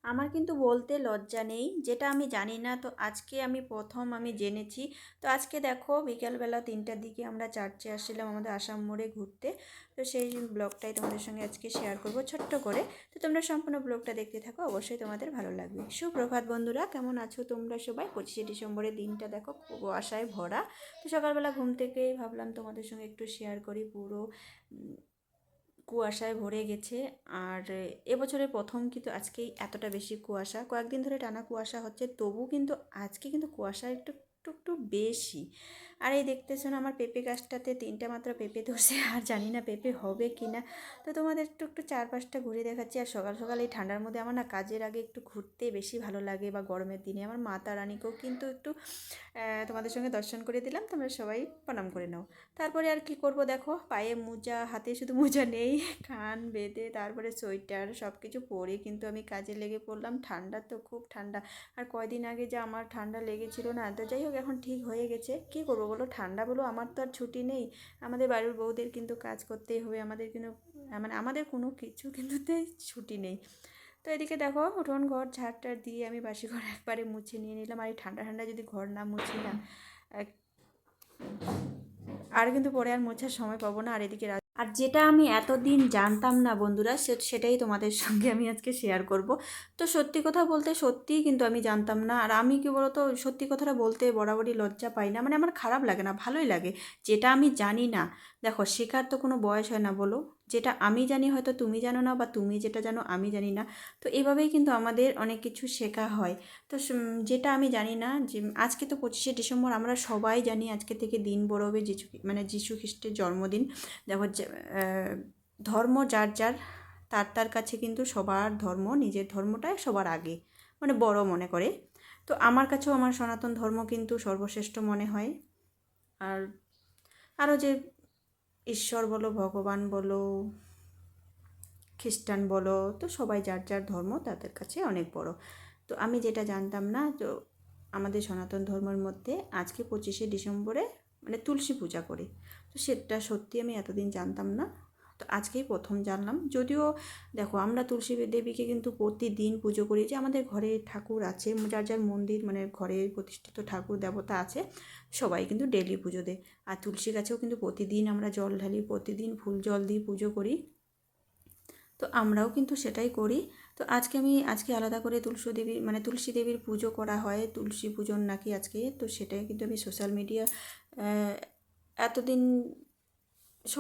আমার কিন্তু বলতে লজ্জা নেই, যেটা আমি জানি না তো আজকে আমি প্রথম আমি জেনেছি। তো আজকে দেখো বিকেলবেলা 3টার দিকে আমরা চার্চে আসছিলাম আমাদের আসাম মোড়ে ঘুরতে। তো সেই ব্লগটাই তোমাদের সঙ্গে আজকে শেয়ার করব ছোট্ট করে। তো তোমরা সম্পূর্ণ ব্লগটা দেখতে থাকো, অবশ্যই তোমাদের ভালো লাগবে। সুপ্রভাত বন্ধুরা, কেমন আছো তোমরা সবাই? 25শে ডিসেম্বরের দিনটা দেখো কুয়াশায় ভরা। তো সকালবেলা ঘুম থেকেই ভাবলাম তোমাদের সঙ্গে একটু শেয়ার করি। পুরো কুয়াশায় ভরে গেছে। আর এবছরের প্রথম কিন্তু আজকেই এতটা বেশি কুয়াশা, কয়েকদিন ধরে টানা কুয়াশা হচ্ছে, তবু কিন্তু আজকে কিন্তু কুয়াশা একটু একটু একটু বেশি। আর এই দেখতেছো না, আমার পেঁপে গাছটাতে 3টা মাত্র পেঁপে ধরছে, আর জানি না পেঁপে হবে কি না। তো তোমাদের একটু একটু চারপাশটা ঘুরে দেখাচ্ছি। আর সকাল সকাল এই ঠান্ডার মধ্যে আমার না কাজের আগে একটু ঘুরতে বেশি ভালো লাগে, বা গরমের দিনে আমার মাতা রানীকেও কিন্তু একটু তোমাদের সঙ্গে দর্শন করে দিলাম, তোমরা সবাই প্রণাম করে নাও। তারপরে আর কি করব, দেখো পায়ে মোজা, হাতে শুধু মোজা নেই, কান বেঁধে তারপরে সোয়েটার সব কিছু পরে কিন্তু আমি কাজে লেগে পড়লাম। ঠান্ডা তো খুব ঠান্ডা। আর কয়দিন আগে যে আমার ঠান্ডা লেগেছিল না, তো যাই হোক এখন ঠিক হয়ে গেছে। কী করবো বলো, ঠান্ডা বলো, আমার তো আর ছুটি নেই। আমাদের বাড়ির বউদের কিন্তু কাজ করতেই হবে, আমাদের কিন্তু মানে আমাদের কোনো কিছু কিন্তু ছুটি নেই। তো এদিকে দেখো উঠোন ঘর ঝাড়টার দিয়ে আমি বাসি ঘর একবারে মুছে নিয়ে নিলাম। আর এই ঠান্ডা ঠান্ডা যদি ঘর না মুছি না, আর কিন্তু পরে আর মোছার সময় পাবো না। আর এদিকে আর যেটা আমি এতদিন জানতাম না বন্ধুরা, সেটাই তোমাদের সঙ্গে আমি আজকে শেয়ার করব। তো সত্যি কথা বলতে সত্যিই কিন্তু আমি জানতাম না। আর আমি কি বলতো, সত্যি কথাটা বলতে বরাবরই লজ্জা পাই না, মানে আমার খারাপ লাগে না, ভালোই লাগে। যেটা আমি জানি না, দেখো শেখার তো কোনো বয়স হয় না বলো। যেটা আমি জানি হয়তো তুমি জানো না, বা তুমি যেটা জানো আমি জানি না। তো এভাবেই কিন্তু আমাদের অনেক কিছু শেখা হয়। তো যেটা আমি জানি না, যে আজকে তো 25শে ডিসেম্বর, আমরা সবাই জানি আজকে থেকে দিন বড় হবে মানে যিশু খ্রিস্টের জন্মদিন। দেখো ধর্ম যার যার, তার তার কাছে কিন্তু সবার ধর্ম, নিজের ধর্মটাই সবার আগে, মানে বড় মনে করে। তো আমার কাছেও আমার সনাতন ধর্ম কিন্তু সর্বশ্রেষ্ঠ মনে হয়। আর আরও যে ঈশ্বর বলো, ভগবান বলো, খ্রিস্টান বলো, তো সবাই যার যার ধর্ম তাদের কাছে অনেক বড়। তো আমি যেটা জানতাম না, তো আমাদের সনাতন ধর্মের মধ্যে আজকে 25শে ডিসেম্বরে মানে তুলসী পূজা করে। তো সেটা সত্যি আমি এতদিন জানতাম না। তো আজকেই প্রথম জানলাম। যদিও দেখো আমরা তুলসী দেবীকে কিন্তু প্রতিদিন পুজো করি, যে আমাদের ঘরে ঠাকুর আছে, যার যার মন্দির মানে ঘরে প্রতিষ্ঠিত ঠাকুর দেবতা আছে, সবাই কিন্তু ডেলি পুজো দেয়। আর তুলসী গাছেও কিন্তু প্রতিদিন আমরা জল ঢালি, প্রতিদিন ফুল জল দিয়ে পুজো করি। তো আমরাও কিন্তু সেটাই করি। তো আজকে আলাদা করে তুলসী দেবীর পুজো করা হয়, তুলসী পূজন নাকি আজকে, তো সেটাই কিন্তু আমি সোশ্যাল মিডিয়া এতদিন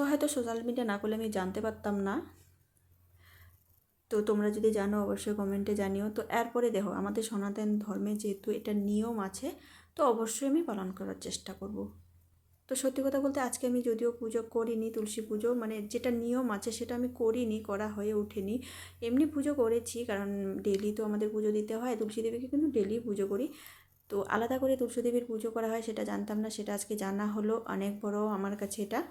হয়তো সোশ্যাল মিডিয়া না করলে আমি জানতে পারতাম না। তো তোমরা যদি জানো অবশ্যই কমেন্টে জানিও। তো এরপরে দেখো আমাদের সনাতন ধর্মে যেহেতু এটা নিয়ম আছে, তো অবশ্যই আমি পালন করার চেষ্টা করব। তো সত্যি কথা বলতে আজকে আমি যদিও পুজো করিনি, তুলসী পুজো মানে যেটা নিয়ম আছে সেটা আমি করিনি, করা হয়ে ওঠেনি। এমনি পুজো করেছি, কারণ ডেলি তো আমাদের পুজো দিতে হয়, তুলসী দেবীকে কিন্তু ডেলি পুজো করি। তো আলাদা করে তুলসী দেবীর পুজো করা হয় সেটা জানতাম না, সেটা আজকে জানা হলো, অনেক বড় আমার কাছে এটা।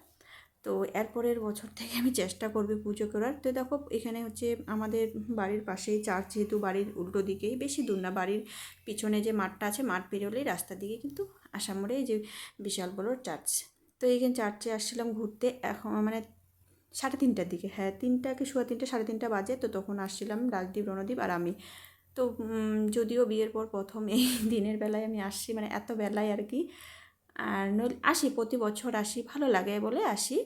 তো এরপরের বছর থেকে আমি চেষ্টা করবো পুজো করার। তো দেখো এখানে হচ্ছে আমাদের বাড়ির পাশেই চার্চ, যেহেতু বাড়ির উল্টো দিকেই, বেশি দূর না, বাড়ির পিছনে যে মাঠটা আছে, মাঠ পেরোলেই রাস্তার দিকে কিন্তু আসাম মোড়ে যে বিশাল বড় চার্চ। তো এইখানে চার্চে আসছিলাম ঘুরতে, এখন মানে 3:30টার দিকে, হ্যাঁ 3টা কি 3:15, 3:30 বাজে। তো তখন আসছিলাম রাজদীপ, রণদীপ আর আমি। তো যদিও বিয়ের পর প্রথম এই দিনের বেলায় আমি আসছি, মানে এত বেলায় আর কি। আর আসি, প্রতি বছর আসি, ভালো লাগে বলে আসি।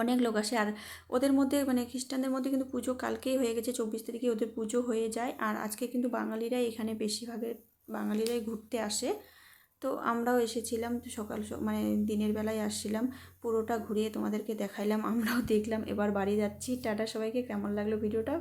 অনেক লোক আসে। আর ওদের মধ্যে মানে খ্রিস্টানদের মধ্যে কিন্তু পুজো কালকেই হয়ে গেছে, 24 তারিখে ওদের পুজো হয়ে যায়। আর আজকে কিন্তু বাঙালিরাই এখানে বেশিরভাগের বাঙালিরাই ঘুরতে আসে। তো আমরাও এসেছিলাম, তো মানে দিনের বেলায় আসছিলাম, পুরোটা ঘুরিয়ে তোমাদেরকে দেখাইলাম, আমরাও দেখলাম। এবার বাড়ি যাচ্ছি, টাটা সবাইকে। কেমন লাগলো ভিডিওটা?